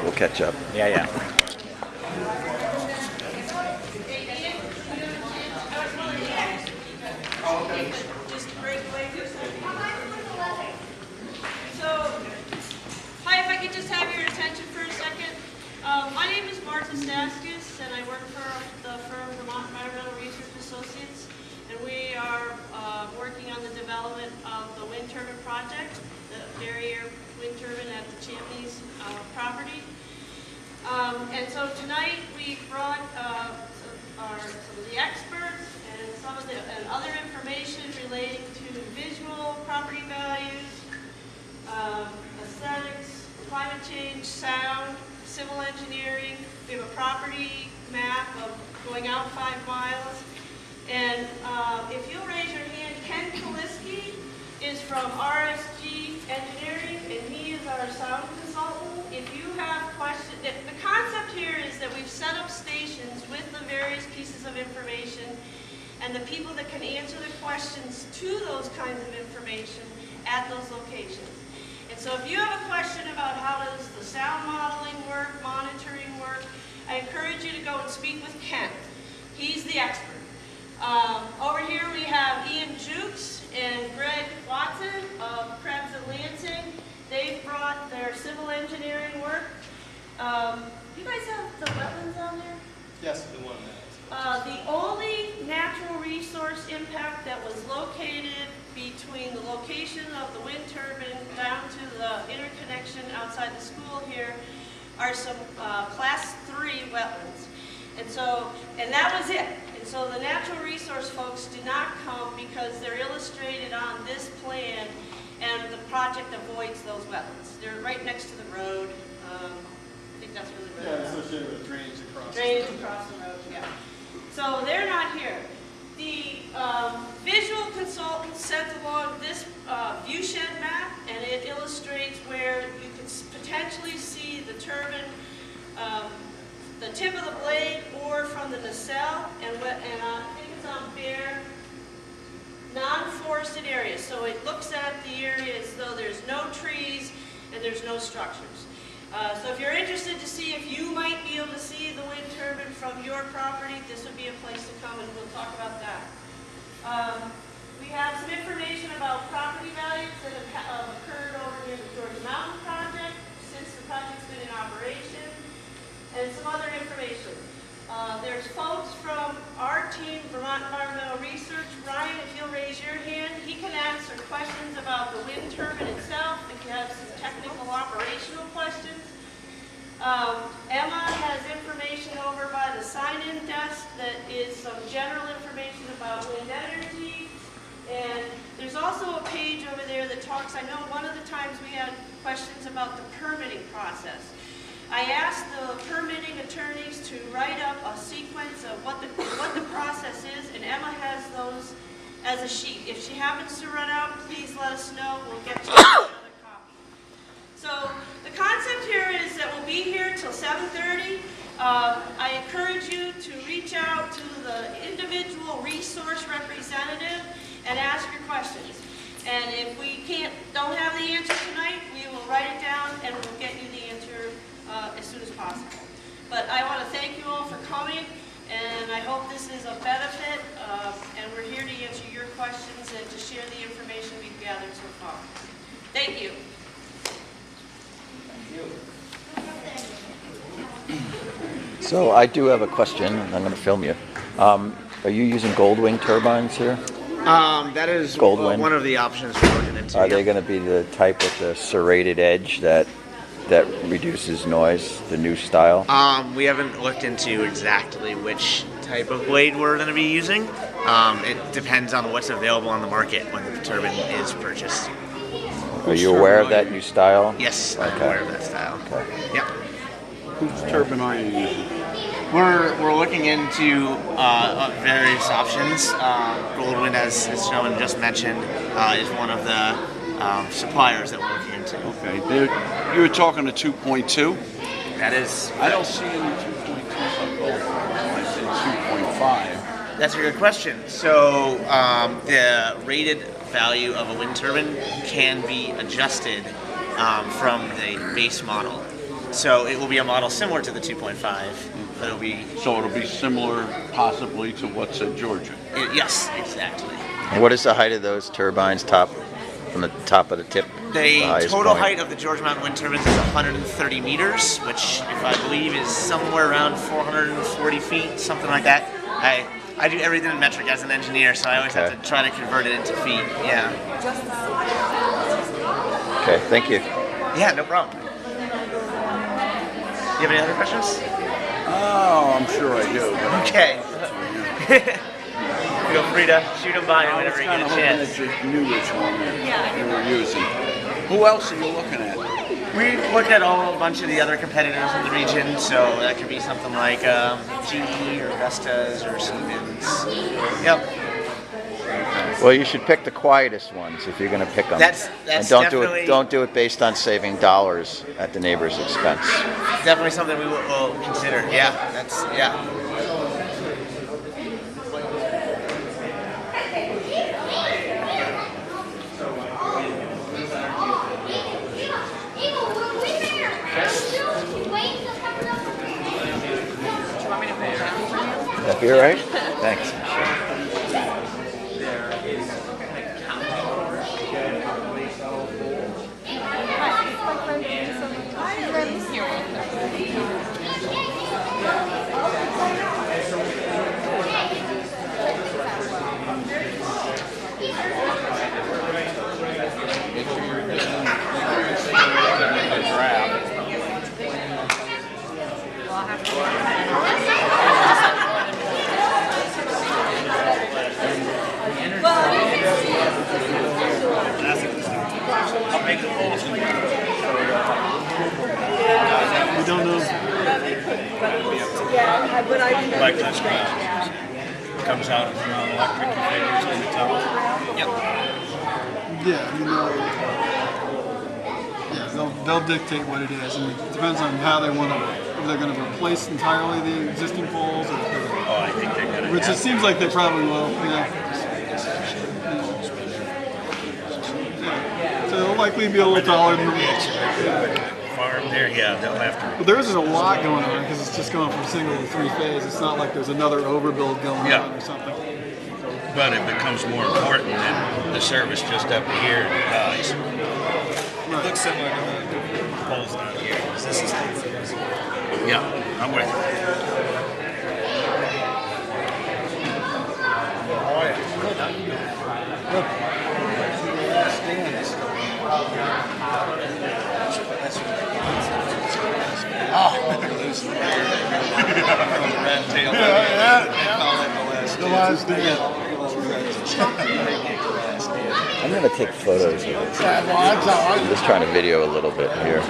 We'll catch up. Yeah, yeah. Just break away for a second. So, hi, if I could just have your attention for a second. My name is Martha Staskis, and I work for the firm Vermont Environmental Research Associates, and we are working on the development of the wind turbine project, the barrier wind turbine at the Champneys property. And so tonight we brought some of the experts and some of the other information relating to visual property values, aesthetics, climate change, sound, civil engineering. We have a property map of going out 5 miles. And if you'll raise your hand, Ken Kaliski is from RSG Engineering, and he is our sound consultant. If you have questions, the concept here is that we've set up stations with the various pieces of information and the people that can answer the questions to those kinds of information at those locations. And so if you have a question about how does the sound modeling work, monitoring work, I encourage you to go and speak with Ken. He's the expert. Over here we have Ian Jukes and Greg Watson of Krebs and Lansing. They've brought their civil engineering work. You guys have the wetlands on there? Yes, the one The only natural resource impact that was located between the location of the wind turbine down to the interconnection outside the school here are some class 3 wetlands. And that was it. And so the natural resource folks did not come because they're illustrated on this plan, and the project avoids those wetlands. They're right next to the road. I think that's really Yeah, associated with drainage across. Drainage across the road, yeah. So they're not here. The visual consultant sent along this viewshed map, and it illustrates where you can potentially see the turbine, the tip of the blade, or from the nacelle, and I think it's on bare, non-forested areas. So it looks at the area as though there's no trees and there's no structures. So if you're interested to see if you might be able to see the wind turbine from your property, this would be a place to come, and we'll talk about that. We have some information about property values that have occurred over near the Georgia Mountain project since the project's been in operation, and some other information. There's folks from our team, Vermont Environmental Research. Ryan, if you'll raise your hand, he can answer questions about the wind turbine itself if you have some technical operational questions. Emma has information over by the sign-in desk that is some general information about wind energy. And there's also a page over there that talks, I know one of the times we had questions about the permitting process. I asked the permitting attorneys to write up a sequence of what the process is, and Emma has those as a sheet. If she happens to run out, please let us know. We'll get you another copy. So the concept here is that we'll be here till 7:30. I encourage you to reach out to the individual resource representative and ask your questions. And if we don't have the answer tonight, we will write it down and we'll get you the answer as soon as possible. But I want to thank you all for coming, and I hope this is a benefit, and we're here to answer your questions and to share the information we've gathered so far. Thank you. So I do have a question, and I'm going to film you. Are you using Goldwing turbines here? That is Goldwing. one of the options we're looking into. Are they going to be the type with the serrated edge that reduces noise, the new style? We haven't looked into exactly which type of blade we're going to be using. It depends on what's available on the market when the turbine is purchased. Are you aware of that new style? Yes, I'm aware of that style. Okay. Yep. Whose turbine are you using? We're looking into various options. Goldwind, as Sheldon just mentioned, is one of the suppliers that we're looking into. Okay, you were talking to 2.2? That is. I don't see any 2.2s on Goldwing. I said 2.5. That's a good question. So the rated value of a wind turbine can be adjusted from the base model. So it will be a model similar to the 2.5, but it'll be So it'll be similar possibly to what's at Georgia. yes, exactly. And what is the height of those turbines from the top of the tip? The highest total point? height of the Georgia Mountain wind turbines is 130 meters, which, if I believe, is somewhere around 440 feet, something like that. I do everything in metric as an engineer, so I always have Okay. to try to convert it into feet. Yeah. Okay, thank you. Yeah, no problem. You have any other questions? Oh, I'm sure I do. But Okay. Feel free to shoot them by me I was whenever you kind get of a hoping chance. that you knew which one you were using. Who else are you looking at? We looked at a bunch of the other competitors in the region, so that could be something like GE or Vestas or Siemens. Yep. Well, you should pick the quietest ones if you're going to pick them. That's and don't definitely- don't do it based on saving dollars at the neighbor's expense. Definitely something we will consider. Yeah, that's yeah. That be all right? Thanks. We don't know. Like this ground. Comes out of electric figures on the top. Yeah, I mean, they'll dictate what it is, and it depends on how they want to. If they're going to replace entirely the existing poles, or if they're, Oh, I think they're gonna. which it seems like they probably will. Yeah. So they'll likely be a little taller than. Farm there, yeah, they'll have to. But theirs is a lot going on because it's just going from single to three phase. It's not like there's another overbuild going Yeah. on or something. But it becomes more important than the service just up here dies. Right. Looks similar to the poles down here. This is yeah, I'm with you. The last day. I'm going to take photos of it. I'm just trying to video a little bit here.